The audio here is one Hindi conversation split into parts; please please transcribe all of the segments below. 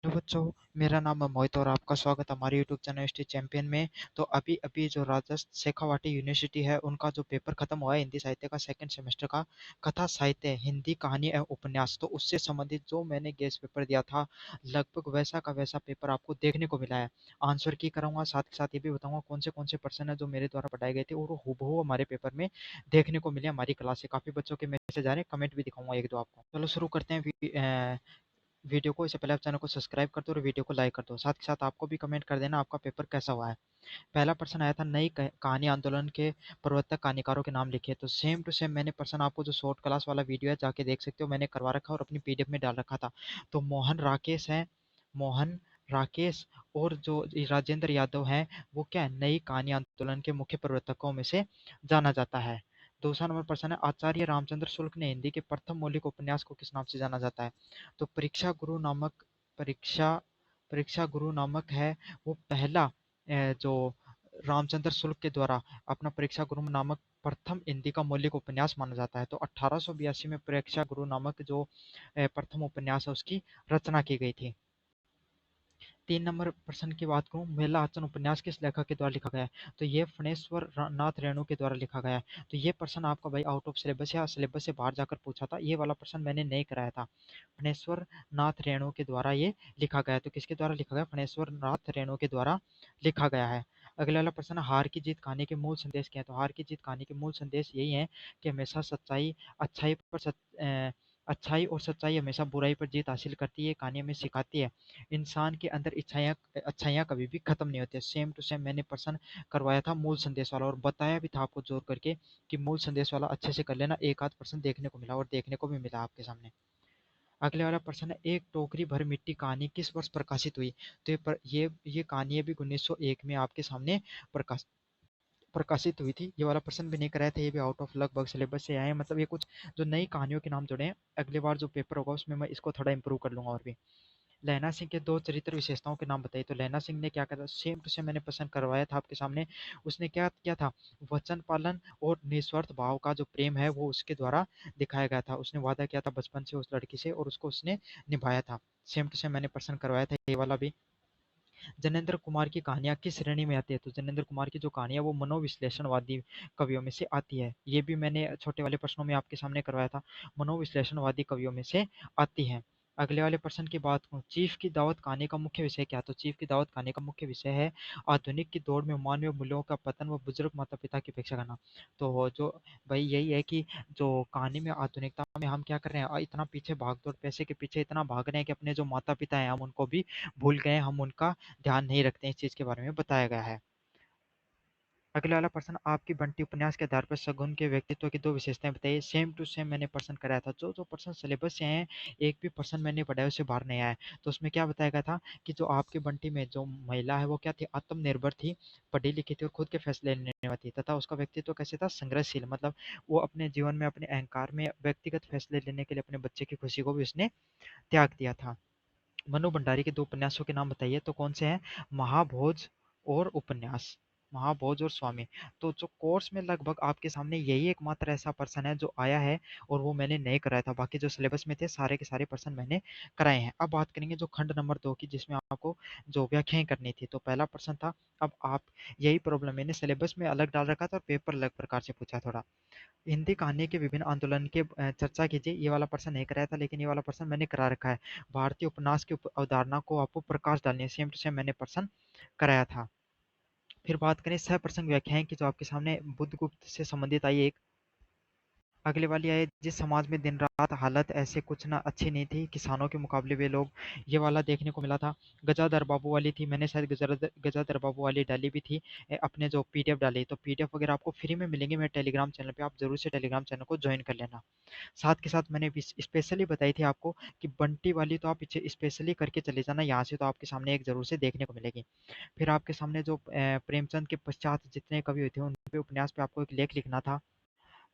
हेलो बच्चों, मेरा नाम है मोहित और आपका स्वागत है हमारे यूट्यूब चैनल हिस्ट्री चैंपियन में। तो अभी अभी जो राजस्थान शेखावाटी यूनिवर्सिटी है उनका जो पेपर खत्म हुआ है हिंदी साहित्य का सेकंड सेमेस्टर का, कथा साहित्य हिंदी कहानी एवं उपन्यास, तो उससे संबंधित जो मैंने गेस्ट पेपर दिया था लगभग वैसा का वैसा पेपर आपको देखने को मिला है। आंसर की कराऊंगा, साथ के साथ ये भी बताऊंगा कौन से प्रश्न है जो मेरे द्वारा पढ़ाए गए थे और वो हूबहू हमारे पेपर में देखने को मिले हमारी क्लास से। काफी बच्चों के मैसेज आ रहे हैं, कमेंट भी दिखाऊंगा एक दो आपको। चलो शुरू करते हैं वीडियो को। इससे पहले आप चैनल को सब्सक्राइब कर दो और वीडियो को लाइक कर दो। साथ के साथ आपको भी कमेंट कर देना आपका पेपर कैसा हुआ है। पहला प्रश्न आया था, नई कहानी आंदोलन के प्रवर्तक कहानीकारों के नाम लिखिए। तो सेम टू सेम मैंने प्रश्न आपको जो शॉर्ट क्लास वाला वीडियो है जाके देख सकते हो, मैंने करवा रखा और अपनी पीडीएफ में डाल रखा था। तो मोहन राकेश है, मोहन राकेश और जो राजेंद्र यादव हैं वो क्या है, नई कहानी आंदोलन के मुख्य प्रवर्तकों में से जाना जाता है। दूसरा नंबर प्रश्न है, आचार्य रामचंद्र शुक्ल ने हिंदी के प्रथम मौलिक उपन्यास को किस नाम से जाना जाता है। तो परीक्षा परीक्षा गुरु नामक है वो पहला जो रामचंद्र शुक्ल के द्वारा अपना परीक्षा गुरु नामक प्रथम हिंदी का मौलिक उपन्यास माना जाता है। तो 1882 में परीक्षा गुरु नामक जो प्रथम उपन्यास है उसकी रचना की गई थी। 3 नंबर प्रश्न की बात करूं, मेला आचरण उपन्यास किस लेखक के द्वारा लिखा गया है। तो ये फणेश्वर नाथ रेणु के द्वारा लिखा गया है। तो ये प्रश्न आपका भाई आउट ऑफ सिलेबस या सिलेबस से बाहर जाकर पूछा था, ये वाला प्रश्न मैंने नहीं कराया था। फणेश्वर नाथ रेणु के द्वारा ये लिखा गया है। तो किसके द्वारा लिखा गया, फणेश्वर नाथ रेणु के द्वारा लिखा गया है। अगले वाला प्रश्न, हार की जीत कहानी के मूल संदेश क्या है। तो हार की जीत कहानी के मूल संदेश यही है कि हमेशा सच्चाई अच्छाई पर अच्छाई और सच्चाई हमेशा बुराई पर जीत हासिल करती है, कहानी हमें सिखाती है इंसान के अंदर इच्छाएं अच्छाइयाँ कभी भी खत्म नहीं होती है। सेम टू सेम मैंने प्रश्न करवाया था मूल संदेश वाला और बताया भी था आपको जोर करके कि मूल संदेश वाला अच्छे से कर लेना। एक आध प्रश्न देखने को मिला और देखने को भी मिला आपके सामने। अगले वाला प्रश्न है, एक टोकरी भर मिट्टी कहानी किस वर्ष प्रकाशित हुई। तो ये कहानी अभी 1901 में आपके सामने प्रकाश प्रकाशित हुई थी। ये वाला प्रश्न भी नहीं कराया था, ये भी आउट ऑफ लगभग सिलेबस से आए हैं। मतलब ये कुछ जो नई कहानियों के नाम जोड़े हैं, अगले बार जो पेपर होगा उसमें मैं इसको थोड़ा इंप्रूव कर लूंगा और भी। लैला सिंह के दो चरित्र विशेषताओं के नाम बताइए। तो लैला सिंह ने क्या करा, सेम टू सेम मैंने प्रश्न करवाया था आपके सामने। उसने क्या किया था, वचन पालन और निस्वार्थ भाव का जो प्रेम है वो उसके द्वारा दिखाया गया था। उसने वादा किया था बचपन से उस लड़की से और उसको उसने निभाया था। सेम टू सेम मैंने प्रश्न करवाया था ये वाला भी। जनेंद्र कुमार की कहानियां किस श्रेणी में आती है। तो जनेंद्र कुमार की जो कहानियां वो मनोविश्लेषणवादी कवियों में से आती है। ये भी मैंने छोटे वाले प्रश्नों में आपके सामने करवाया था, मनोविश्लेषणवादी कवियों में से आती है। अगले वाले प्रश्न की बात करूं, चीफ की दावत कहानी का मुख्य विषय क्या है। तो चीफ की दावत कहानी का मुख्य विषय है आधुनिक की दौड़ में मानवीय मूल्यों का पतन व बुजुर्ग माता पिता की उपेक्षा करना। तो जो भाई यही है कि जो कहानी में आधुनिकता में हम क्या कर रहे हैं, इतना पीछे भाग दौड़ पैसे के पीछे इतना भाग रहे हैं कि अपने जो माता पिता हैं हम उनको भी भूल गए, हम उनका ध्यान नहीं रखते हैं, इस चीज़ के बारे में बताया गया है। अगला वाला प्रश्न, आपकी बंटी उपन्यास के आधार पर शगुन के व्यक्तित्व की दो विशेषताएं बताइए। सेम टू सेम मैंने प्रश्न कराया था, जो जो प्रश्न सिलेबस से हैं एक भी प्रश्न मैंने पढ़ाया उससे बाहर नहीं आया है। तो उसमें क्या बताया गया था कि जो आपकी बंटी में जो महिला है वो क्या थी, आत्मनिर्भर थी, पढ़ी लिखी थी और खुद के फैसले लेने वाली थी, तथा उसका व्यक्तित्व कैसे था, संघर्षशील। मतलब वो अपने जीवन में अपने अहंकार में व्यक्तिगत फैसले लेने के लिए अपने बच्चे की खुशी को भी उसने त्याग दिया था। मनु भंडारी के दो उपन्यासों के नाम बताइए। तो कौन से हैं, महाभोज और उपन्यास, महाभोज और स्वामी। तो जो कोर्स में लगभग आपके सामने यही एकमात्र ऐसा पर्सन है जो आया है और वो मैंने नहीं कराया था, बाकी जो सिलेबस में थे सारे के सारे पर्सन मैंने कराए हैं। अब बात करेंगे जो खंड नंबर 2 की, जिसमें आपको जो व्याख्याएं करनी थी। तो पहला प्रश्न था, अब आप यही प्रॉब्लम मैंने सिलेबस में अलग डाल रखा था और पेपर अलग प्रकार से पूछा थोड़ा। हिंदी कहानी के विभिन्न आंदोलन के चर्चा कीजिए। ये वाला प्रश्न नहीं कराया था लेकिन ये वाला प्रश्न मैंने करा रखा है। भारतीय उपन्यास की अवधारणा को आपको प्रकाश डालनी है, सेम टू सेम मैंने प्रश्न कराया था। फिर बात करें सह प्रसंग व्याख्याएं की, जो आपके सामने बुद्धगुप्त से संबंधित आई एक। अगले वाली है, जिस समाज में दिन रात हालत ऐसे कुछ ना अच्छी नहीं थी, किसानों के मुकाबले वे लोग। ये वाला देखने को मिला था। गजाधर बाबू वाली थी, मैंने शायद गजाधर बाबू वाली डाली भी थी। अपने जो पीडीएफ डाली, तो पीडीएफ वगैरह आपको फ्री में मिलेंगे मेरे टेलीग्राम चैनल पे, आप जरूर से टेलीग्राम चैनल को ज्वाइन कर लेना। साथ के साथ मैंने स्पेशली बताई थी आपको कि बंटी वाली तो आप पीछे स्पेशली करके चले जाना यहाँ से, तो आपके सामने एक जरूर से देखने को मिलेगी। फिर आपके सामने जो प्रेमचंद के पश्चात जितने कवि हुए थे उन पे उपन्यास पे आपको एक लेख लिखना था।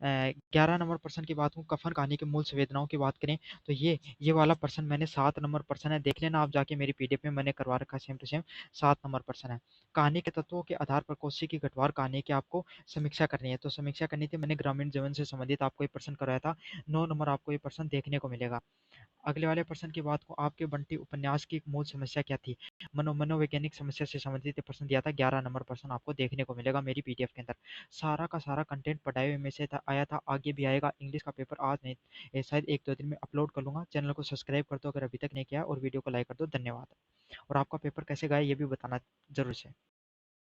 11 नंबर प्रश्न की बात करूँ, कफन कहानी के मूल संवेदनाओं की बात करें, तो ये वाला प्रश्न मैंने 7 नंबर प्रश्न है, देख लेना आप जाके मेरी पीडीएफ में मैंने करवा रखा है, सेम टू सेम 7 नंबर प्रश्न है। कहानी के तत्वों के आधार पर कोसी की गठवार कहानी की आपको समीक्षा करनी है। तो समीक्षा करनी थी, मैंने ग्रामीण जीवन से संबंधित आपको ये प्रश्न कराया था। 9 नंबर आपको ये प्रश्न देखने को मिलेगा। अगले वाले प्रश्न की बात को, आपके बंटी उपन्यास की मूल समस्या क्या थी? मनोवैज्ञानिक समस्या से संबंधित ये प्रश्न दिया था, 11 नंबर प्रश्न आपको देखने को मिलेगा मेरी पीडीएफ के अंदर। सारा का सारा कंटेंट पढ़ाई में से आया था, आगे भी आएगा। इंग्लिश का पेपर आज नहीं, शायद 1-2 दिन में अपलोड कर लूंगा। चैनल को सब्सक्राइब कर दो अगर अभी तक नहीं किया, और वीडियो को लाइक कर दो। धन्यवाद। और आपका पेपर कैसे गया ये भी बताना जरूर से।